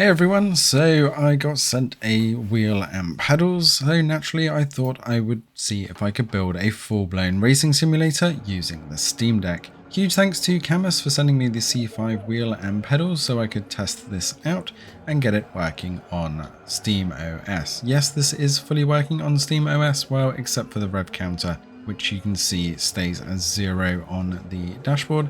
Hey everyone, so I got sent a wheel and pedals, so naturally I thought I would see if I could build a full-blown racing simulator using the Steam Deck. Huge thanks to CAMMUS for sending me the C5 wheel and pedals so I could test this out and get it working on Steam OS. Yes, this is fully working on Steam OS, well, except for the rev counter, which you can see stays as 0 on the dashboard,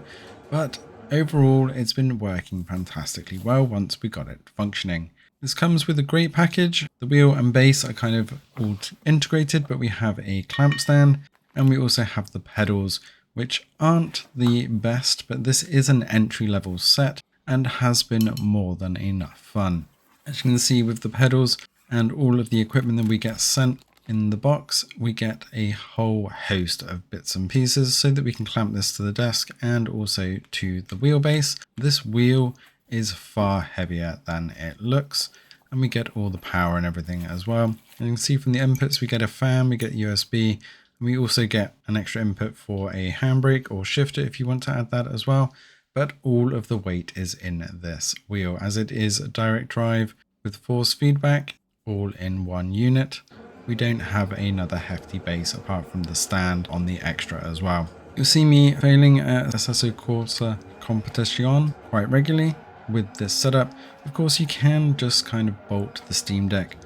but overall, it's been working fantastically well once we got it functioning. This comes with a great package. The wheel and base are kind of all integrated, but we have a clamp stand and we also have the pedals, which aren't the best, but this is an entry-level set and has been more than enough fun. As you can see with the pedals and all of the equipment that we get sent in the box, we get a whole host of bits and pieces so that we can clamp this to the desk and also to the wheelbase. This wheel is far heavier than it looks, and we get all the power and everything as well. And you can see from the inputs we get a fan, we get USB, and we also get an extra input for a handbrake or shifter if you want to add that as well. But all of the weight is in this wheel, as it is a direct drive with force feedback all in one unit. We don't have another hefty base apart from the stand on the extra as well. You'll see me failing at Assetto Corsa Competition quite regularly with this setup. Of course, you can just kind of bolt the Steam Deck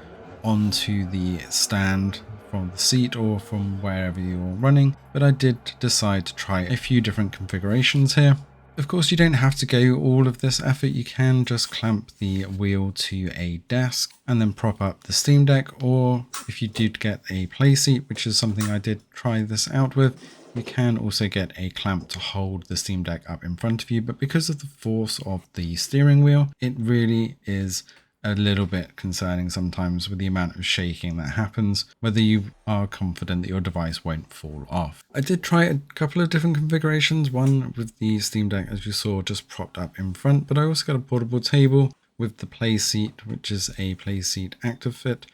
onto the stand from the seat or from wherever you're running, but I did decide to try a few different configurations here. Of course, you don't have to go all of this effort. You can just clamp the wheel to a desk and then prop up the Steam Deck, or if you did get a Playseat, which is something I did try this out with, you can also get a clamp to hold the Steam Deck up in front of you. But because of the force of the steering wheel, it really is a little bit concerning sometimes with the amount of shaking that happens, whether you are confident that your device won't fall off. I did try a couple of different configurations, one with the Steam Deck, as you saw, just propped up in front, but I also got a portable table with the Playseat, which is a Playseat Active Fit,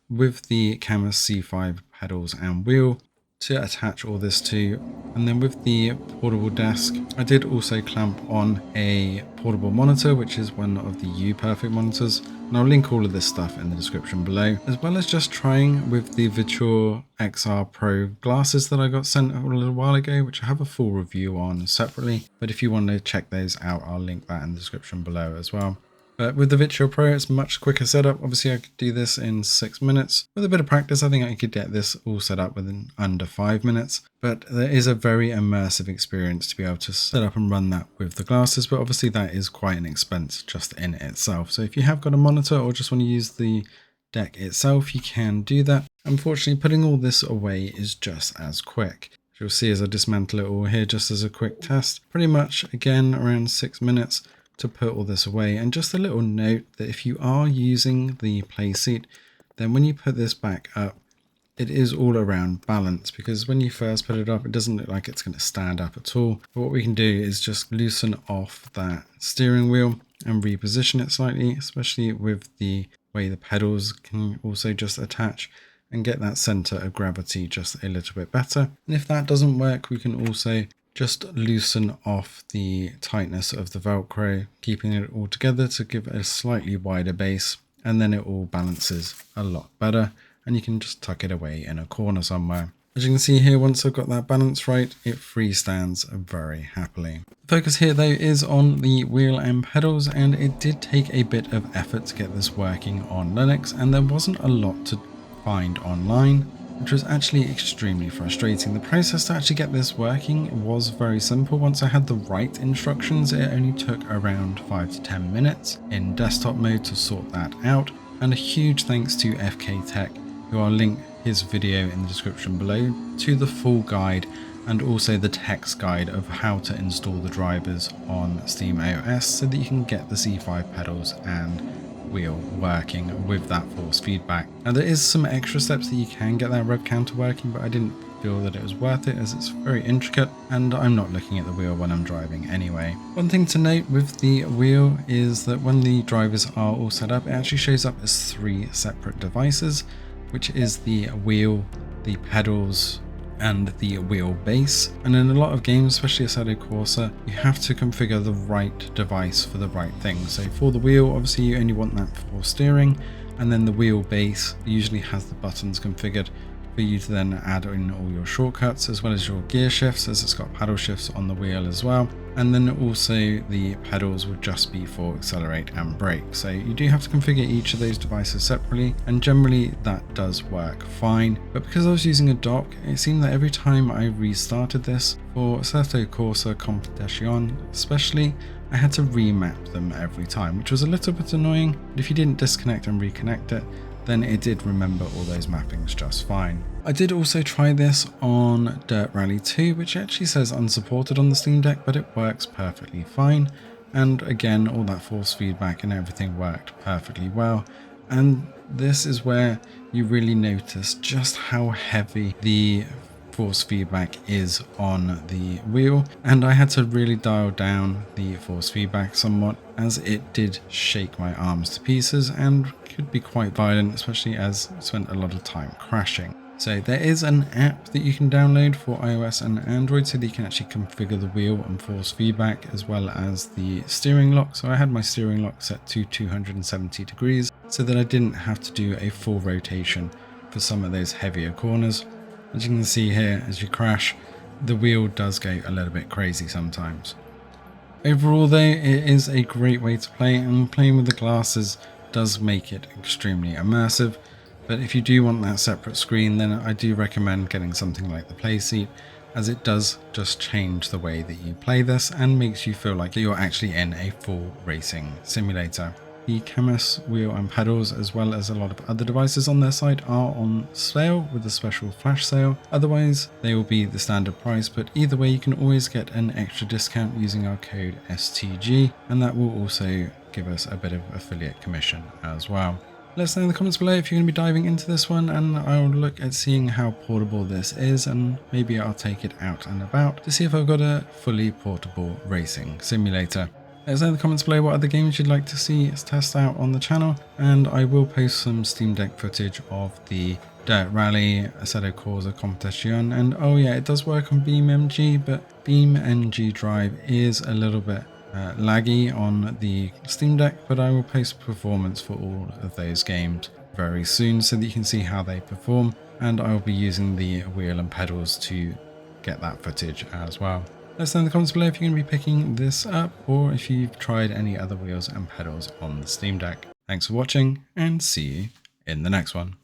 with the CAMMUS C5 pedals and wheel to attach all this to. And then with the portable desk, I did also clamp on a portable monitor, which is one of the UPERFECT monitors, and I'll link all of this stuff in the description below, as well as just trying with the VITURE XR Pro glasses that I got sent a little while ago, which I have a full review on separately, but if you want to check those out, I'll link that in the description below as well. But with the VITURE Pro, it's much quicker setup. Obviously, I could do this in 6 minutes. With a bit of practice, I think I could get this all set up within under 5 minutes. But there is a very immersive experience to be able to set up and run that with the glasses. But obviously, that is quite an expense just in itself. So if you have got a monitor or just want to use the deck itself, you can do that. Unfortunately, putting all this away is just as quick. As you'll see as I dismantle it all here, just as a quick test. Pretty much, again, around 6 minutes. To put all this away. And just a little note that if you are using the Playseat, then when you put this back up, it is all around balance, because when you first put it up, it doesn't look like it's going to stand up at all. But what we can do is just loosen off that steering wheel and reposition it slightly, especially with the way the pedals can also just attach, and get that center of gravity just a little bit better. And if that doesn't work, we can also just loosen off the tightness of the Velcro, keeping it all together to give it a slightly wider base, and then it all balances a lot better, and you can just tuck it away in a corner somewhere. As you can see here, once I've got that balance right, it freestands very happily. The focus here though is on the wheel and pedals, and it did take a bit of effort to get this working on Linux, and there wasn't a lot to find online, which was actually extremely frustrating. The process to actually get this working was very simple. Once I had the right instructions, it only took around 5 to 10 minutes in desktop mode to sort that out. And a huge thanks to FK Tech, who I'll link his video in the description below, to the full guide and also the text guide of how to install the drivers on Steam OS so that you can get the C5 pedals and wheel working with that force feedback. Now there is some extra steps that you can get that rev counter working, but I didn't feel that it was worth it as it's very intricate and I'm not looking at the wheel when I'm driving anyway. One thing to note with the wheel is that when the drivers are all set up, it actually shows up as 3 separate devices, which is the wheel, the pedals and the wheel base. And in a lot of games, especially Assetto Corsa, you have to configure the right device for the right thing. So for the wheel, obviously you only want that for steering, and then the wheel base usually has the buttons configured for you to then add in all your shortcuts, as well as your gear shifts, as it's got paddle shifts on the wheel as well. And then also the pedals will just be for accelerate and brake. So you do have to configure each of those devices separately, and generally that does work fine. But because I was using a dock, it seemed that every time I restarted this, for Assetto Corsa Competition especially, I had to remap them every time, which was a little bit annoying. But if you didn't disconnect and reconnect it, then it did remember all those mappings just fine. I did also try this on Dirt Rally 2, which actually says unsupported on the Steam Deck, but it works perfectly fine. And again, all that force feedback and everything worked perfectly well. And this is where you really notice just how heavy the force feedback is on the wheel, and I had to really dial down the force feedback somewhat, as it did shake my arms to pieces and could be quite violent, especially as I spent a lot of time crashing. So there is an app that you can download for iOS and Android so that you can actually configure the wheel and force feedback, as well as the steering lock. So I had my steering lock set to 270 degrees so that I didn't have to do a full rotation for some of those heavier corners. As you can see here, as you crash, the wheel does go a little bit crazy sometimes. Overall though, it is a great way to play, and playing with the glasses does make it extremely immersive. But if you do want that separate screen, then I do recommend getting something like the Playseat, as it does just change the way that you play this and makes you feel like you're actually in a full racing simulator. The CAMMUS wheel and pedals, as well as a lot of other devices on their site, are on sale with a special flash sale. Otherwise, they will be the standard price, but either way you can always get an extra discount using our code STG, and that will also give us a bit of affiliate commission as well. Let us know in the comments below if you're going to be diving into this one, and I'll look at seeing how portable this is, and maybe I'll take it out and about to see if I've got a fully portable racing simulator. Let us know in the comments below what other games you'd like to see us test out on the channel, and I will post some Steam Deck footage of the Dirt Rally Assetto Corsa Competition. And oh yeah, it does work on BeamNG, but BeamNG Drive is a little bit laggy on the Steam Deck, but I will post performance for all of those games very soon so that you can see how they perform, and I will be using the wheel and pedals to get that footage as well. Let us know in the comments below if you're going to be picking this up, or if you've tried any other wheels and pedals on the Steam Deck. Thanks for watching, and see you in the next one.